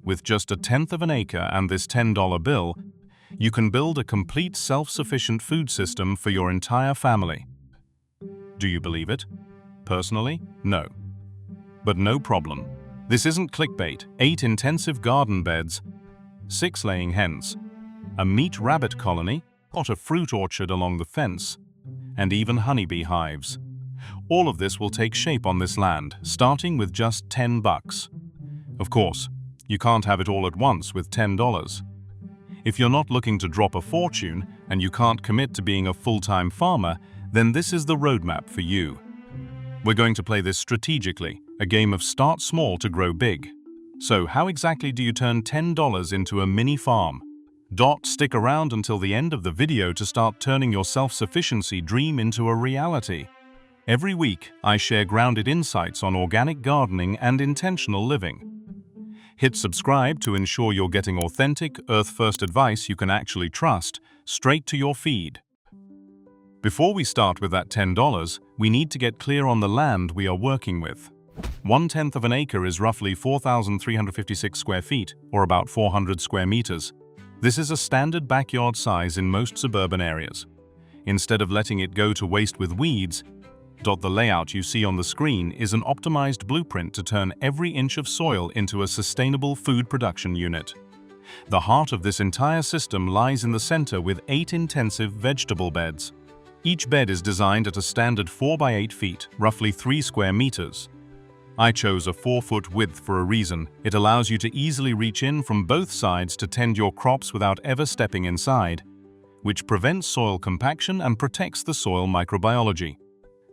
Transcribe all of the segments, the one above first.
With just a tenth of an acre and this $10 bill, you can build a complete self-sufficient food system for your entire family. Do you believe it? Personally, no. But no problem. This isn't clickbait. 8 intensive garden beds, 6 laying hens, a meat rabbit colony, a fruit orchard along the fence, and even honeybee hives. All of this will take shape on this land, starting with just $10. Of course, you can't have it all at once with $10. If you're not looking to drop a fortune and you can't commit to being a full-time farmer, then this is the roadmap for you. We're going to play this strategically, a game of start small to grow big. So how exactly do you turn $10 into a mini farm? Stick around until the end of the video to start turning your self-sufficiency dream into a reality. Every week, I share grounded insights on organic gardening and intentional living. Hit subscribe to ensure you're getting authentic, earth-first advice you can actually trust, straight to your feed. Before we start with that $10, we need to get clear on the land we are working with. 1/10 of an acre is roughly 4,356 square feet, or about 400 square meters. This is a standard backyard size in most suburban areas. Instead of letting it go to waste with weeds, the layout you see on the screen is an optimized blueprint to turn every inch of soil into a sustainable food production unit. The heart of this entire system lies in the center with 8 intensive vegetable beds. Each bed is designed at a standard 4 by 8 feet, roughly 3 square meters. I chose a 4-foot width for a reason. It allows you to easily reach in from both sides to tend your crops without ever stepping inside, which prevents soil compaction and protects the soil microbiology.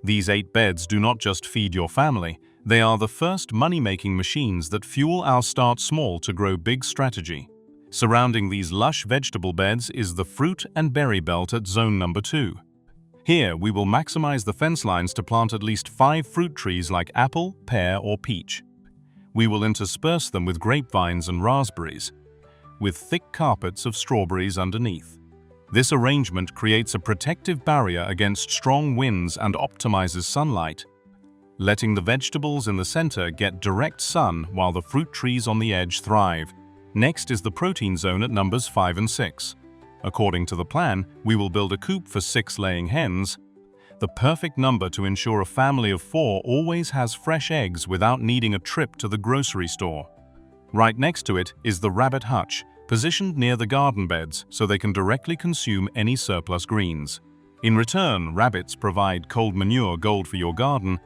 These 8 beds do not just feed your family, they are the first money-making machines that fuel our start small to grow big strategy. Surrounding these lush vegetable beds is the fruit and berry belt at zone number 2. Here, we will maximize the fence lines to plant at least 5 fruit trees like apple, pear, or peach. We will intersperse them with grapevines and raspberries, with thick carpets of strawberries underneath. This arrangement creates a protective barrier against strong winds and optimizes sunlight, letting the vegetables in the center get direct sun while the fruit trees on the edge thrive. Next is the protein zone at numbers 5 and 6. According to the plan, we will build a coop for 6 laying hens, the perfect number to ensure a family of 4 always has fresh eggs without needing a trip to the grocery store. Right next to it is the rabbit hutch, positioned near the garden beds so they can directly consume any surplus greens. In return, rabbits provide cold manure gold for your garden,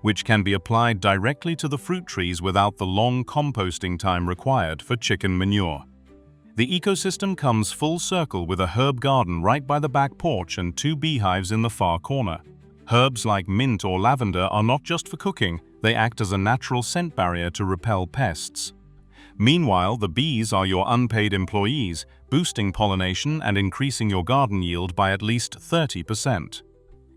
which can be applied directly to the fruit trees without the long composting time required for chicken manure. The ecosystem comes full circle with a herb garden right by the back porch and 2 beehives in the far corner. Herbs like mint or lavender are not just for cooking, they act as a natural scent barrier to repel pests. Meanwhile, the bees are your unpaid employees, boosting pollination and increasing your garden yield by at least 30%.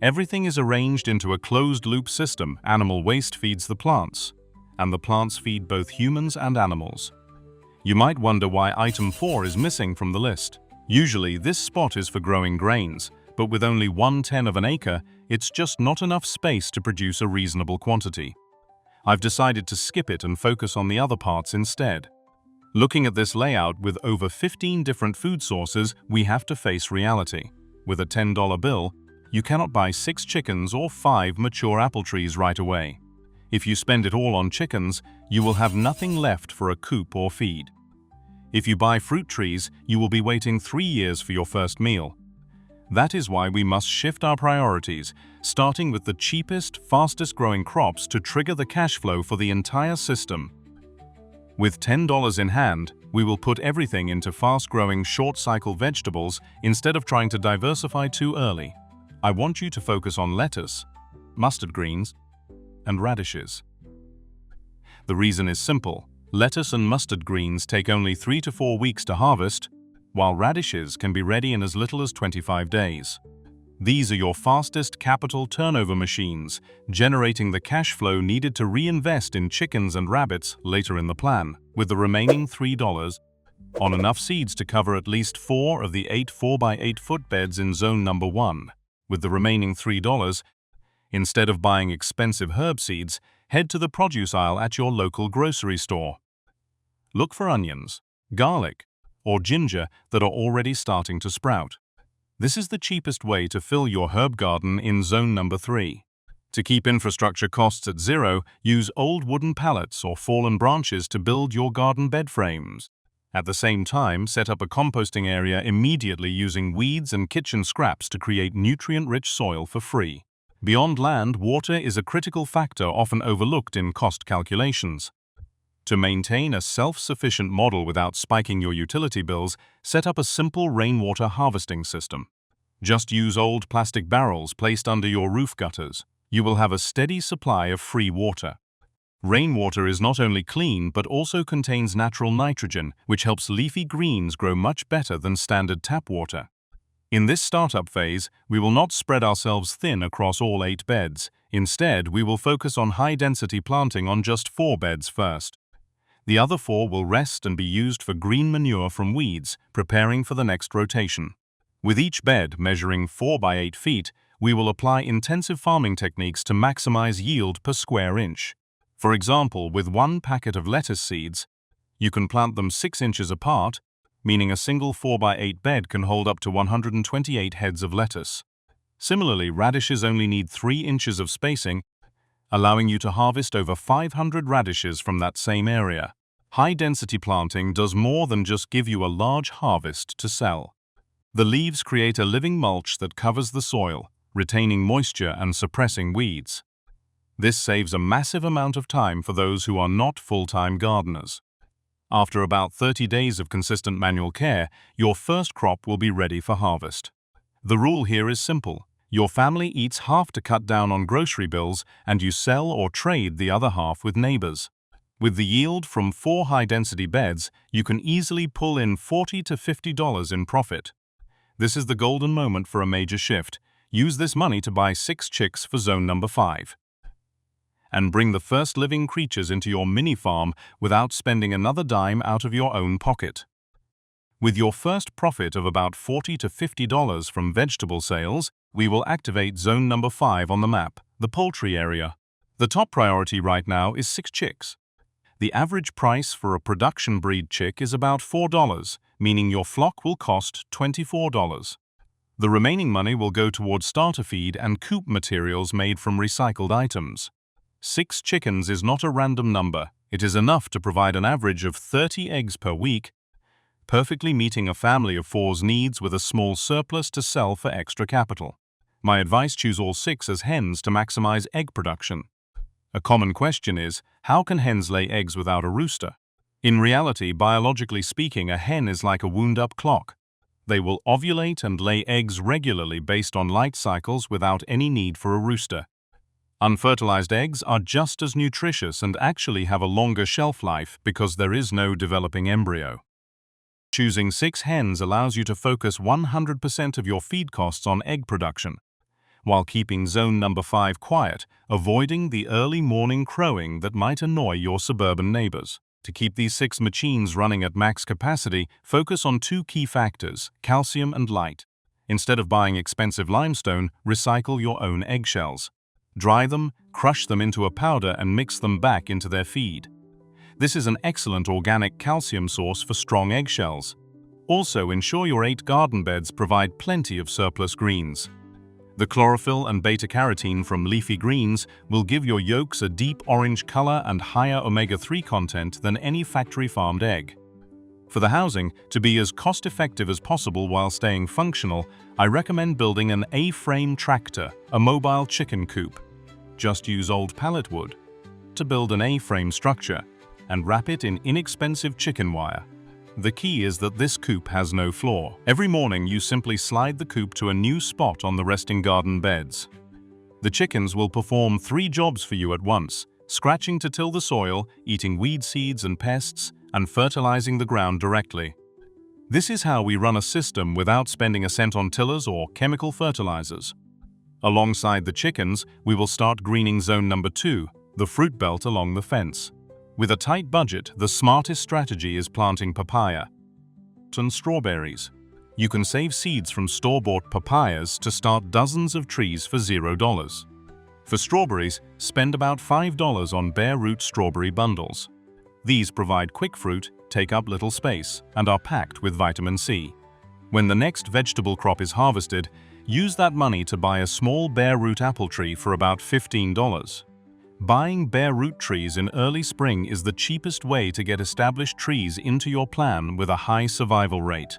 Everything is arranged into a closed-loop system. Animal waste feeds the plants, and the plants feed both humans and animals. You might wonder why item 4 is missing from the list. Usually, this spot is for growing grains, but with only 1/10 of an acre, it's just not enough space to produce a reasonable quantity. I've decided to skip it and focus on the other parts instead. Looking at this layout with over 15 different food sources, we have to face reality. With a $10 bill, you cannot buy 6 chickens or 5 mature apple trees right away. If you spend it all on chickens, you will have nothing left for a coop or feed. If you buy fruit trees, you will be waiting 3 years for your first meal. That is why we must shift our priorities, starting with the cheapest, fastest-growing crops to trigger the cash flow for the entire system. With $10 in hand, we will put everything into fast-growing, short-cycle vegetables instead of trying to diversify too early. I want you to focus on lettuce, mustard greens, and radishes. The reason is simple. Lettuce and mustard greens take only 3 to 4 weeks to harvest, while radishes can be ready in as little as 25 days. These are your fastest capital turnover machines, generating the cash flow needed to reinvest in chickens and rabbits later in the plan, with the remaining $3 on enough seeds to cover at least 4 of the 8 4x8-foot beds in zone number 1. With the remaining $3, instead of buying expensive herb seeds, head to the produce aisle at your local grocery store. Look for onions, garlic, or ginger that are already starting to sprout. This is the cheapest way to fill your herb garden in zone number 3. To keep infrastructure costs at zero, use old wooden pallets or fallen branches to build your garden bed frames. At the same time, set up a composting area immediately using weeds and kitchen scraps to create nutrient-rich soil for free. Beyond land, water is a critical factor often overlooked in cost calculations. To maintain a self-sufficient model without spiking your utility bills, set up a simple rainwater harvesting system. Just use old plastic barrels placed under your roof gutters. You will have a steady supply of free water. Rainwater is not only clean but also contains natural nitrogen, which helps leafy greens grow much better than standard tap water. In this startup phase, we will not spread ourselves thin across all 8 beds. Instead, we will focus on high-density planting on just 4 beds first. The other 4 will rest and be used for green manure from weeds, preparing for the next rotation. With each bed measuring 4 by 8 feet, we will apply intensive farming techniques to maximize yield per square inch. For example, with 1 packet of lettuce seeds, you can plant them 6 inches apart, meaning a single 4 by 8 bed can hold up to 128 heads of lettuce. Similarly, radishes only need 3 inches of spacing, allowing you to harvest over 500 radishes from that same area. High-density planting does more than just give you a large harvest to sell. The leaves create a living mulch that covers the soil, retaining moisture and suppressing weeds. This saves a massive amount of time for those who are not full-time gardeners. After about 30 days of consistent manual care, your first crop will be ready for harvest. The rule here is simple. Your family eats half to cut down on grocery bills, and you sell or trade the other half with neighbors. With the yield from 4 high-density beds, you can easily pull in $40 to $50 in profit. This is the golden moment for a major shift. Use this money to buy 6 chicks for zone number 5. And bring the first living creatures into your mini farm without spending another dime out of your own pocket. With your first profit of about $40 to $50 from vegetable sales, we will activate zone number 5 on the map, the poultry area. The top priority right now is 6 chicks. The average price for a production breed chick is about $4, meaning your flock will cost $24. The remaining money will go towards starter feed and coop materials made from recycled items. 6 chickens is not a random number. It is enough to provide an average of 30 eggs per week, perfectly meeting a family of 4's needs with a small surplus to sell for extra capital. My advice: choose all 6 as hens to maximize egg production. A common question is, how can hens lay eggs without a rooster? In reality, biologically speaking, a hen is like a wound-up clock. They will ovulate and lay eggs regularly based on light cycles without any need for a rooster. Unfertilized eggs are just as nutritious and actually have a longer shelf life because there is no developing embryo. Choosing 6 hens allows you to focus 100% of your feed costs on egg production, while keeping zone number 5 quiet, avoiding the early morning crowing that might annoy your suburban neighbors. To keep these 6 machines running at max capacity, focus on 2 key factors: calcium and light. Instead of buying expensive limestone, recycle your own eggshells. Dry them, crush them into a powder and mix them back into their feed. This is an excellent organic calcium source for strong eggshells. Also, ensure your 8 garden beds provide plenty of surplus greens. The chlorophyll and beta-carotene from leafy greens will give your yolks a deep orange color and higher omega-3 content than any factory-farmed egg. For the housing, to be as cost-effective as possible while staying functional, I recommend building an A-frame tractor, a mobile chicken coop. Just use old pallet wood to build an A-frame structure and wrap it in inexpensive chicken wire. The key is that this coop has no floor. Every morning you simply slide the coop to a new spot on the resting garden beds. The chickens will perform 3 jobs for you at once: scratching to till the soil, eating weed seeds and pests, and fertilizing the ground directly. This is how we run a system without spending a cent on tillers or chemical fertilizers. Alongside the chickens, we will start greening zone number 2, the fruit belt along the fence. With a tight budget, the smartest strategy is planting papaya and strawberries. You can save seeds from store-bought papayas to start dozens of trees for $0. For strawberries, spend about $5 on bare root strawberry bundles. These provide quick fruit, take up little space, and are packed with vitamin C. When the next vegetable crop is harvested, use that money to buy a small bare root apple tree for about $15. Buying bare root trees in early spring is the cheapest way to get established trees into your plan with a high survival rate.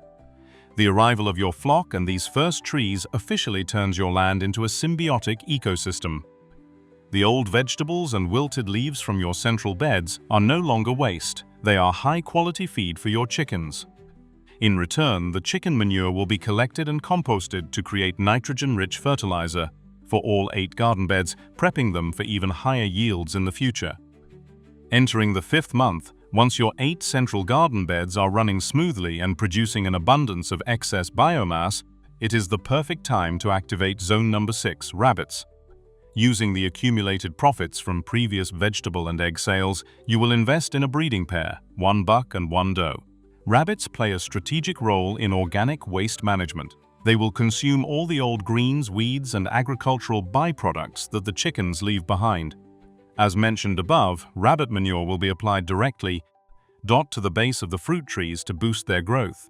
The arrival of your flock and these first trees officially turns your land into a symbiotic ecosystem. The old vegetables and wilted leaves from your central beds are no longer waste. They are high-quality feed for your chickens. In return, the chicken manure will be collected and composted to create nitrogen-rich fertilizer for all 8 garden beds, prepping them for even higher yields in the future. Entering the 5th month, once your 8 central garden beds are running smoothly and producing an abundance of excess biomass, it is the perfect time to activate zone number 6, rabbits. Using the accumulated profits from previous vegetable and egg sales, you will invest in a breeding pair, 1 buck and 1 doe. Rabbits play a strategic role in organic waste management. They will consume all the old greens, weeds, and agricultural byproducts that the chickens leave behind. As mentioned above, rabbit manure will be applied directly to the base of the fruit trees to boost their growth.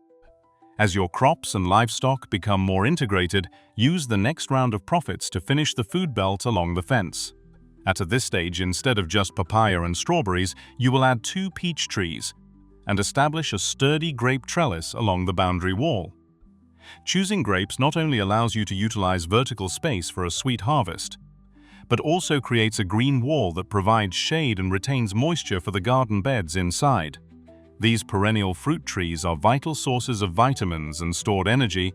As your crops and livestock become more integrated, use the next round of profits to finish the food belt along the fence. At this stage, instead of just papaya and strawberries, you will add 2 peach trees and establish a sturdy grape trellis along the boundary wall. Choosing grapes not only allows you to utilize vertical space for a sweet harvest, but also creates a green wall that provides shade and retains moisture for the garden beds inside. These perennial fruit trees are vital sources of vitamins and stored energy,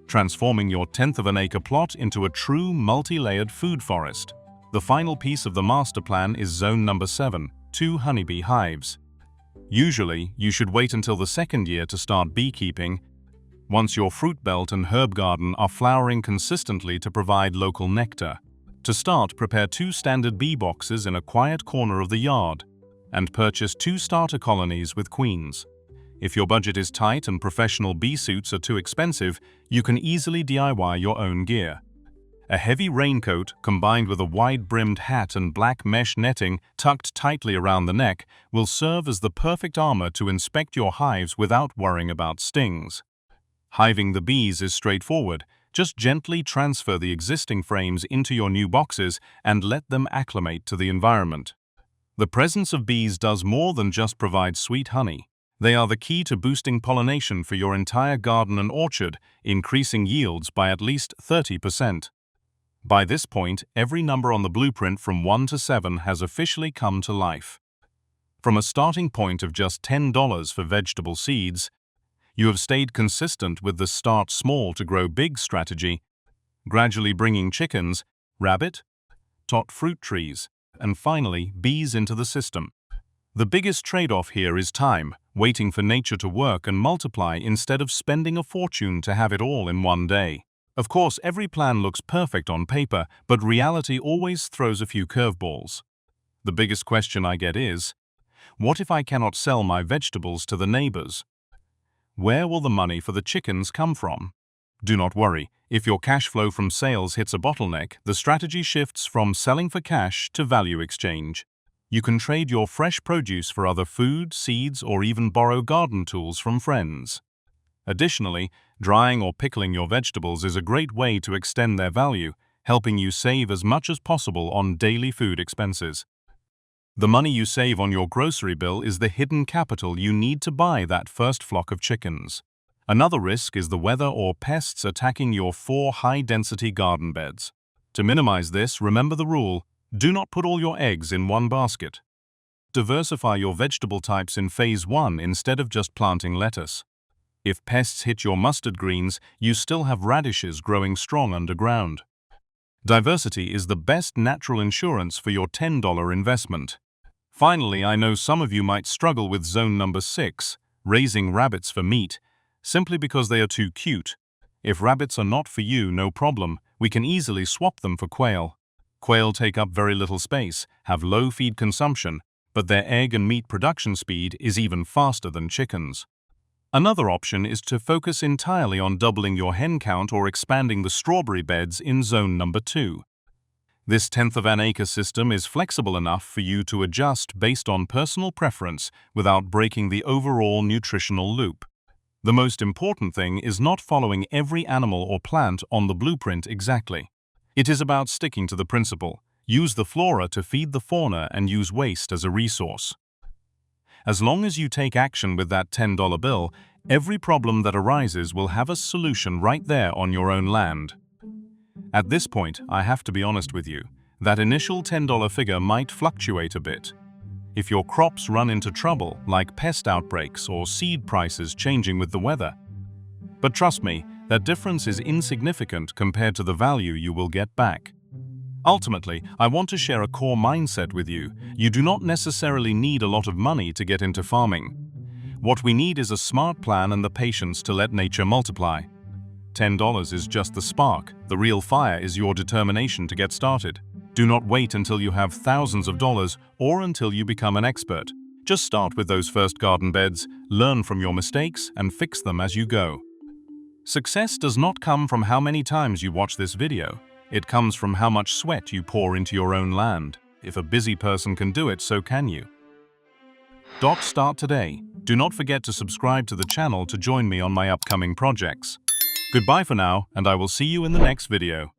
transforming your 1/10 of an acre plot into a true multi-layered food forest. The final piece of the master plan is zone number 7, 2 honeybee hives. Usually, you should wait until the 2nd year to start beekeeping, once your fruit belt and herb garden are flowering consistently to provide local nectar. To start, prepare 2 standard bee boxes in a quiet corner of the yard and purchase 2 starter colonies with queens. If your budget is tight and professional bee suits are too expensive, you can easily DIY your own gear. A heavy raincoat combined with a wide-brimmed hat and black mesh netting tucked tightly around the neck will serve as the perfect armor to inspect your hives without worrying about stings. Hiving the bees is straightforward. Just gently transfer the existing frames into your new boxes and let them acclimate to the environment. The presence of bees does more than just provide sweet honey. They are the key to boosting pollination for your entire garden and orchard, increasing yields by at least 30%. By this point, every number on the blueprint from 1 to 7 has officially come to life. From a starting point of just $10 for vegetable seeds, you have stayed consistent with the start small to grow big strategy, gradually bringing chickens, rabbit, tot fruit trees, and finally bees into the system. The biggest trade-off here is time, waiting for nature to work and multiply instead of spending a fortune to have it all in one day. Of course, every plan looks perfect on paper, but reality always throws a few curveballs. The biggest question I get is, what if I cannot sell my vegetables to the neighbors? Where will the money for the chickens come from? Do not worry. If your cash flow from sales hits a bottleneck, the strategy shifts from selling for cash to value exchange. You can trade your fresh produce for other food, seeds, or even borrow garden tools from friends. Additionally, drying or pickling your vegetables is a great way to extend their value, helping you save as much as possible on daily food expenses. The money you save on your grocery bill is the hidden capital you need to buy that first flock of chickens. Another risk is the weather or pests attacking your 4 high-density garden beds. To minimize this, remember the rule: do not put all your eggs in one basket. Diversify your vegetable types in phase 1 instead of just planting lettuce. If pests hit your mustard greens, you still have radishes growing strong underground. Diversity is the best natural insurance for your $10 investment. Finally, I know some of you might struggle with zone number 6, raising rabbits for meat, simply because they are too cute. If rabbits are not for you, no problem. We can easily swap them for quail. Quail take up very little space, have low feed consumption, but their egg and meat production speed is even faster than chickens. Another option is to focus entirely on doubling your hen count or expanding the strawberry beds in zone number 2. This tenth of an acre system is flexible enough for you to adjust based on personal preference without breaking the overall nutritional loop. The most important thing is not following every animal or plant on the blueprint exactly. It is about sticking to the principle. Use the flora to feed the fauna and use waste as a resource. As long as you take action with that $10 bill, every problem that arises will have a solution right there on your own land. At this point, I have to be honest with you, that initial $10 figure might fluctuate a bit. If your crops run into trouble, like pest outbreaks or seed prices changing with the weather. But trust me, that difference is insignificant compared to the value you will get back. Ultimately, I want to share a core mindset with you. You do not necessarily need a lot of money to get into farming. What we need is a smart plan and the patience to let nature multiply. $10 is just the spark. The real fire is your determination to get started. Do not wait until you have thousands of dollars or until you become an expert. Just start with those first garden beds, learn from your mistakes, and fix them as you go. Success does not come from how many times you watch this video. It comes from how much sweat you pour into your own land. If a busy person can do it, so can you. Start today. Do not forget to subscribe to the channel to join me on my upcoming projects. Goodbye for now, and I will see you in the next video.